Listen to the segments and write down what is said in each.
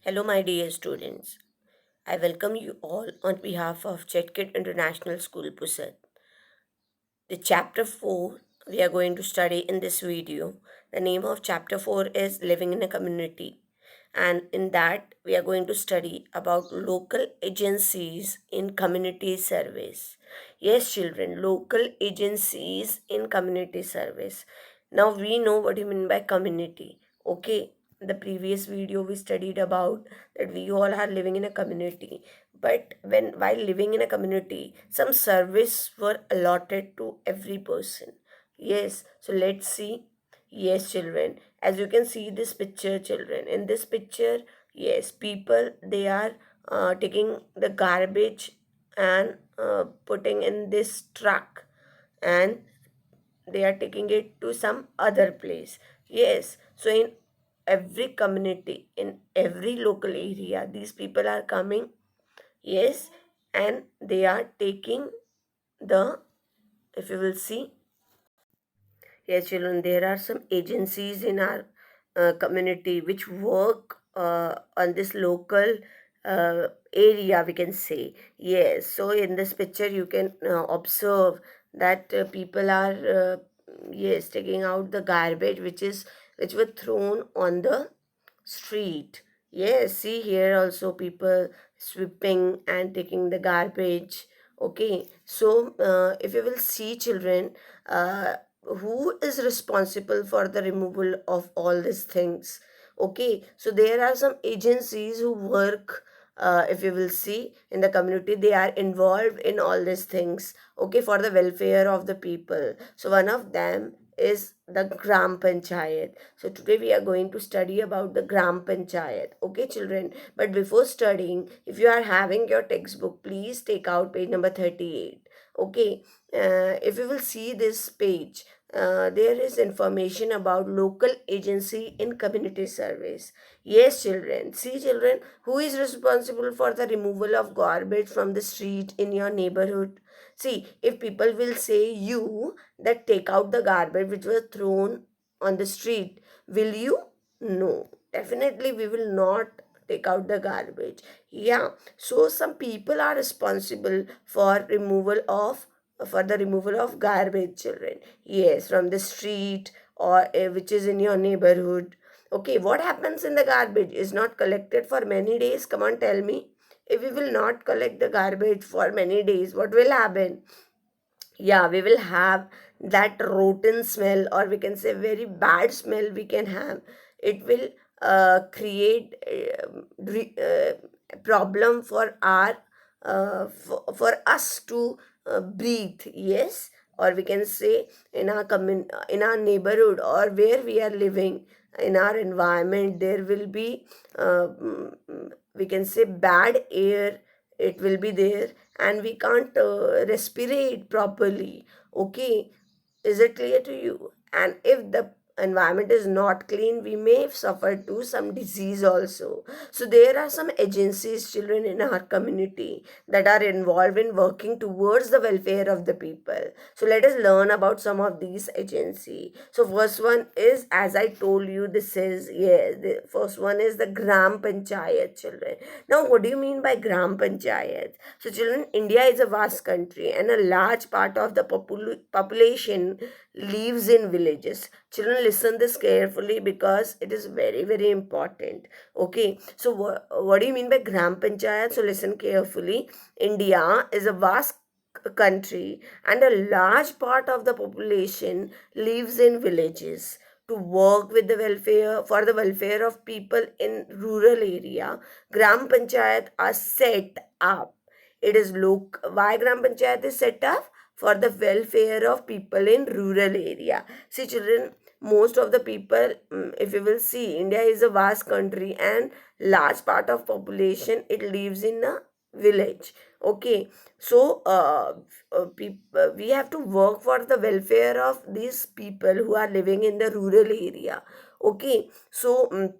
Hello, my dear students. I welcome you all on behalf of Chetkit International School, Pusat. The chapter 4 we are going to study in this video. The name of chapter 4 is Living in a Community. And in that, we are going to study about local agencies in community service. Yes, children, local agencies in community service. Now we know what you mean by community. Okay, the previous video we studied about that we all are living in a community, but while living in a community some service were allotted to every person. Yes, so let's see. Yes, children, as you can see this picture, children, in this picture, yes, people, they are taking the garbage and putting in this truck, and they are taking it to some other place. Yes, so in every community, in every local area, these people are coming. Yes, and they are taking the, if you will see, yes, children, there are some agencies in our community which work on this local area, we can say. Yes, so in this picture, you can observe that people are, yes, taking out the garbage which were thrown on the street. Yes, see here also people sweeping and taking the garbage. Okay, so if you will see, children, who is responsible for the removal of all these things? Okay, so there are some agencies who work, if you will see, in the community, they are involved in all these things, okay, for the welfare of the people. So one of them is the Gram Panchayat. So today we are going to study about the Gram Panchayat. Okay, children. But before studying, if you are having your textbook, please take out page number 38. Okay. If you will see this page, there is information about local agency in community service. Yes, children. See, children, who is responsible for the removal of garbage from the street in your neighborhood? See, if people will say you that take out the garbage which was thrown on the street, will you? No, definitely we will not take out the garbage. Yeah, so some people are responsible for the removal of garbage, children. Yes, from the street or which is in your neighborhood. Okay, what happens in the garbage is not collected for many days? Come on, tell me. If we will not collect the garbage for many days, what will happen? Yeah, we will have that rotten smell, or we can say very bad smell we can have. It will create problem for our for us to breathe. Yes, or we can say in our neighborhood or where we are living, in our environment there will be we can say bad air, it will be there, and we can't respirate properly. Okay, is it clear to you? And if the environment is not clean, we may suffer to some disease also. So there are some agencies, children, in our community that are involved in working towards the welfare of the people. So let us learn about some of these agencies. So first one is, as I told you, this is, yes, the first one is the Gram Panchayat, children. Now what do you mean by Gram Panchayat? So children, India is a vast country and a large part of the population lives in villages. Children, listen this carefully because it is very, very important. Okay, so what do you mean by Gram Panchayat? So listen carefully. India is a vast country and a large part of the population lives in villages. To work with the welfare for the welfare of people in rural area, Gram Panchayat are set up. It is why Gram Panchayat is set up? For the welfare of people in rural area. See, children, most of the people, if you will see, India is a vast country and large part of population, it lives in a village. Okay, so we have to work for the welfare of these people who are living in the rural area. Okay, so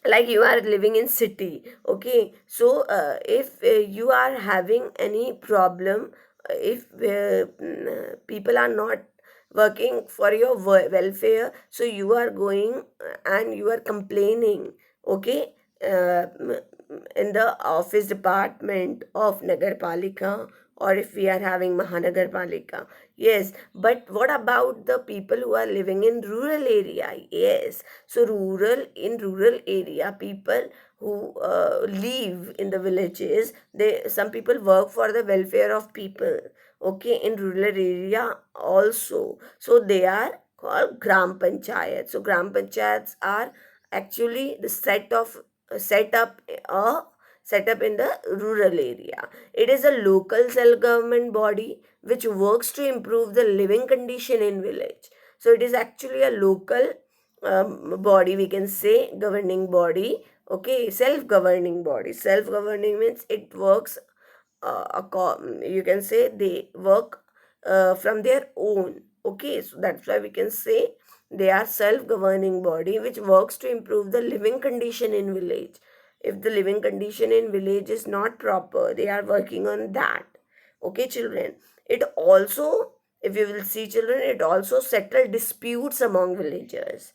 like you are living in city. Okay, so if you are having any problem, if people are not working for your welfare, so you are going and you are complaining. Okay, in the office department of Nagarpalika, or if we are having Mahanagarpalika. Yes, but what about the people who are living in rural area? Yes, so rural area, people who live in the villages, some people work for the welfare of people. Okay, in rural area also. So they are called Gram Panchayat. So Gram Panchayats are actually the set up a set up in the rural area. It is a local self-government body which works to improve the living condition in village. So it is actually a local body, we can say, governing body. Okay, self-governing body. Self-governing means it works. You can say they work from their own. Okay, so that's why we can say they are self-governing body which works to improve the living condition in village. If the living condition in village is not proper, they are working on that. Okay, children. It also, if you will see, children, it also settle disputes among villagers.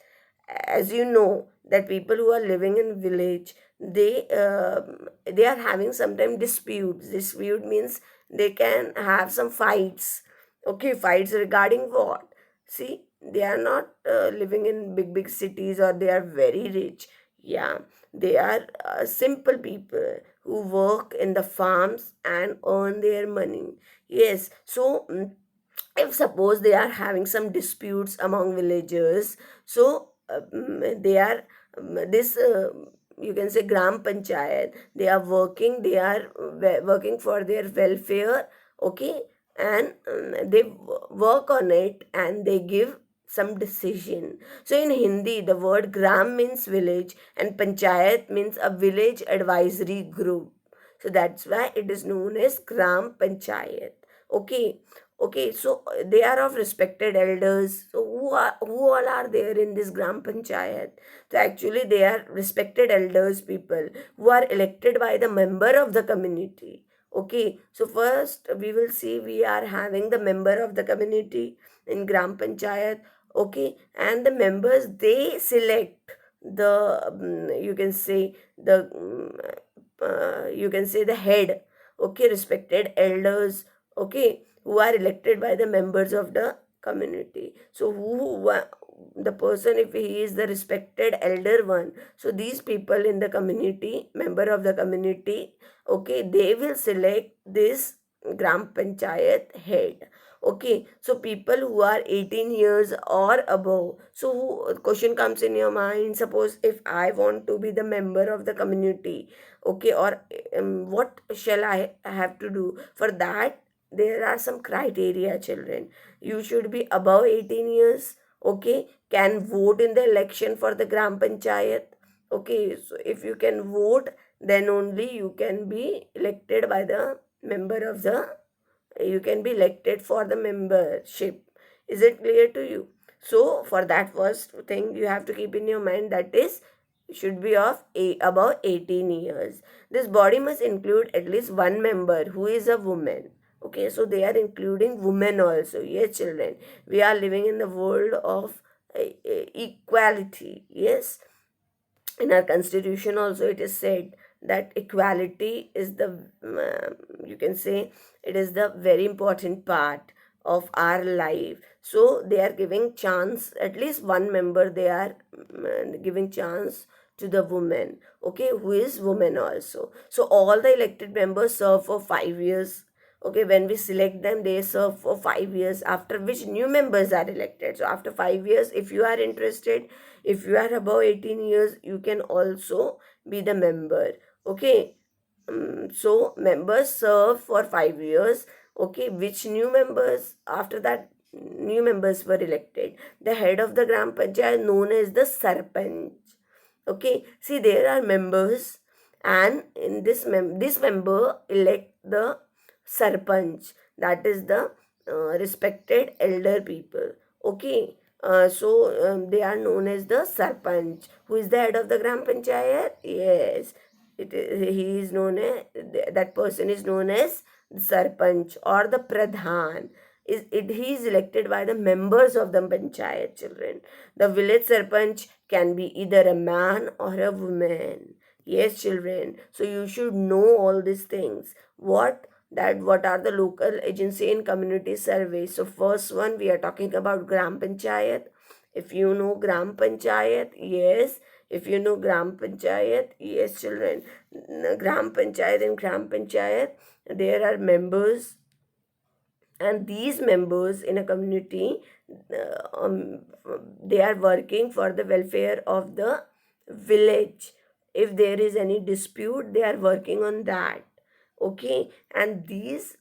As you know, that people who are living in village, they are having sometimes disputes. Dispute means they can have some fights. Okay, fights regarding what? See, they are not living in big cities, or they are very rich. Yeah, they are simple people who work in the farms and earn their money. Yes, so if suppose they are having some disputes among villagers, so they are this you can say gram panchayat, they are working, they are working for their welfare. Okay, and they work on it and they give some decision. So in Hindi, the word gram means village and panchayat means a village advisory group. So that's why it is known as gram panchayat. Okay, okay, so they are of respected elders. So who all are there in this gram panchayat? So actually they are respected elders, people who are elected by the member of the community. Okay, so first we will see we are having the member of the community in gram panchayat. Okay, and the members, they select the you can say the you can say the head. Okay, respected elders. Okay, who are elected by the members of the community. So the person, if he is the respected elder one, so these people in the community, member of the community, okay, they will select this gram panchayat head. Okay, so people who are 18 years or above. So question comes in your mind, suppose if I want to be the member of the community, okay, or what shall I have to do for that? There are some criteria, children. You should be above 18 years. Okay, can vote in the election for the gram panchayat. Okay, so if you can vote, then only you can be elected by the member of the, you can be elected for the membership. Is it clear to you? So for that first thing you have to keep in your mind, that is should be of above 18 years. This body must include at least one member who is a woman. Okay, so they are including women also. Yes, children, we are living in the world of equality. Yes, in our constitution also it is said that equality is the you can say it is the very important part of our life. So they are giving chance, at least one member they are giving chance to the woman, okay, who is woman also. So all the elected members serve for 5 years. Okay, when we select them, they serve for 5 years, after which new members are elected. So after 5 years, if you are interested, if you are above 18 years, you can also be the member. Okay, so members serve for 5 years. Okay, which new members, after that new members were elected, the head of the gram panchayat known as the sarpanch. Okay, see, there are members, and in this member elect the sarpanch, that is the respected elder people. Okay, so they are known as the sarpanch. Who is the head of the gram panchayat? Yes, he is known as, that person is known as the sarpanch or the pradhan. He is elected by the members of the panchayat, children. The village sarpanch can be either a man or a woman. Yes, children. So you should know all these things. What are the local agency and community surveys? So first one we are talking about Gram Panchayat. If you know Gram Panchayat, yes. If you know Gram Panchayat, yes, children. Gram Panchayat and Gram Panchayat, there are members, and these members in a community, they are working for the welfare of the village. If there is any dispute, they are working on that. Okay, and these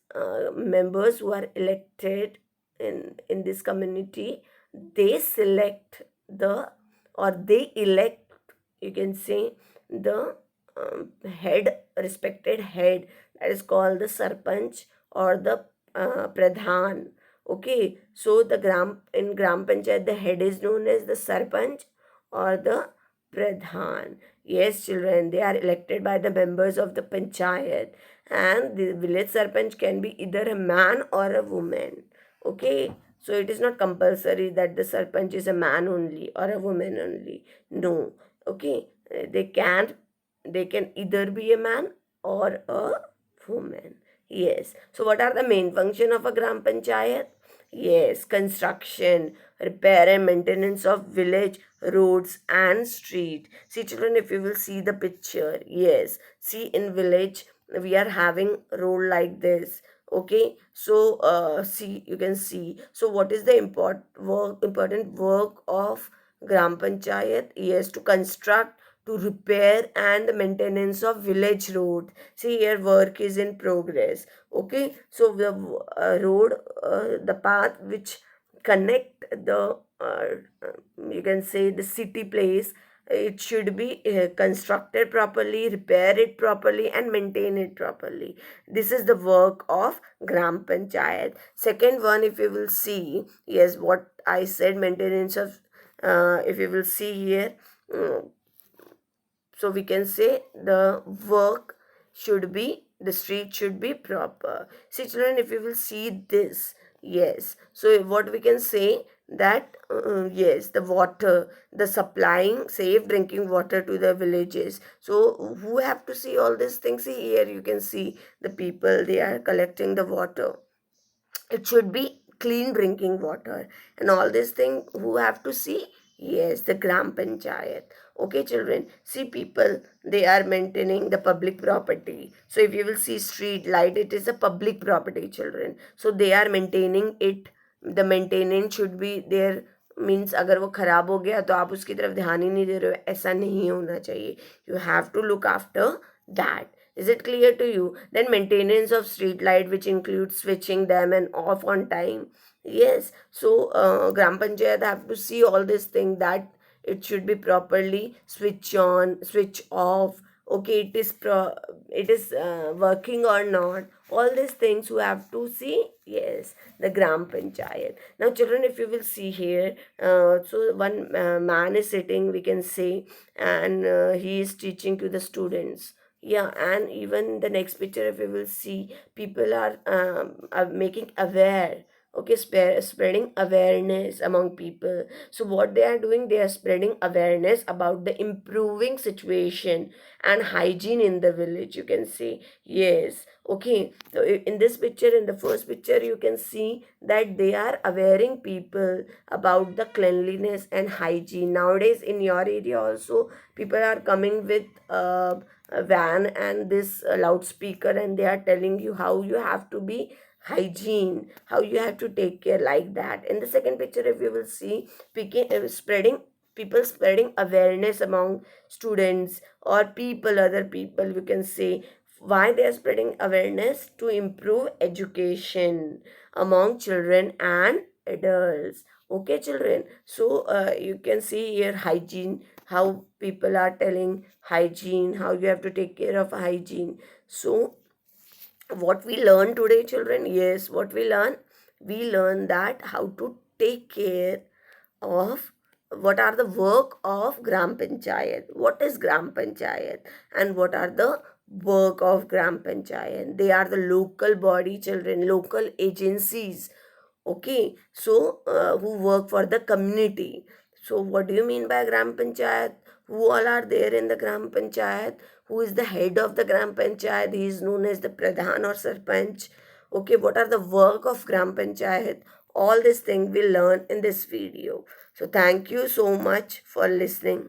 members who are elected in this community, they select the, or they elect, you can say, the head, respected head, that is called the sarpanch or the pradhan. Okay, so the gram panchayat, the head is known as the sarpanch or the pradhan. Yes, children, they are elected by the members of the panchayat, and the village sarpanch can be either a man or a woman. Okay, so it is not compulsory that the sarpanch is a man only or a woman only. No. Okay, they can either be a man or a woman. Yes. So what are the main function of a gram panchayat? Yes, construction, repair and maintenance of village roads and street. See, children, if you will see the picture, yes, see, in village we are having road like this. Okay, so see, you can see. So what is the important work of gram panchayat? Yes, to construct, to repair and the maintenance of village road. See, here work is in progress. Okay, so the road, the path which connect the you can say the city place, it should be constructed properly, repair it properly and maintain it properly. This is the work of gram panchayat. Second one, if you will see, yes, what I said, maintenance of, if you will see here, mm, so we can say the work should be, the street should be proper. See, children, if you will see this, yes, so what we can say, that yes, the water, the supplying safe drinking water to the villages. So who have to see all these things? See, here you can see the people, they are collecting the water. It should be clean drinking water, and all these things who have to see? Yes, the gram panchayat. Okay, children, see, people, they are maintaining the public property. So if you will see street light, it is a public property, children, so they are maintaining it. The maintenance should be there. Means अगर वो खराब हो गया तो आप उसकी तरफ ध्यान ही नहीं दे रहे हो, ऐसा नहीं होना चाहिए. You have to look after that. Is it clear to you? Then maintenance of street light, which includes switching them and off on time. Yes. So gram panchayat have to see all this thing, that it should be properly switch on, switch off. Okay, it is working or not. All these things you have to see. Yes, the gram panchayat. Now, children, if you will see here, so one man is sitting, we can say, and he is teaching to the students. Yeah, and even the next picture, if you will see, people are making aware. Okay, spreading awareness among people. So what they are doing, they are spreading awareness about the improving situation and hygiene in the village, you can say. Yes. Okay, so in this picture, in the first picture, you can see that they are awareing people about the cleanliness and hygiene. Nowadays in your area also, people are coming with a van and this loudspeaker, and they are telling you how you have to be hygiene, how you have to take care, like that. In the second picture, if you will see, spreading, people spreading awareness among students or people, other people, you can say. Why they are spreading awareness? To improve education among children and adults. Okay, children, so you can see here hygiene, how people are telling hygiene, how you have to take care of hygiene. So what we learn today, children? Yes, what we learn? We learn that how to take care of, what are the work of gram panchayat, what is gram panchayat, and what are the work of gram panchayat. They are the local body, children, local agencies. Okay, so who work for the community. So what do you mean by gram panchayat? who all are there in the Gram Panchayat, who is the head of the Gram Panchayat, he is known as the Pradhan or Sarpanch. Okay, what are the work of Gram Panchayat? All this thing we'll learn in this video. So thank you so much for listening.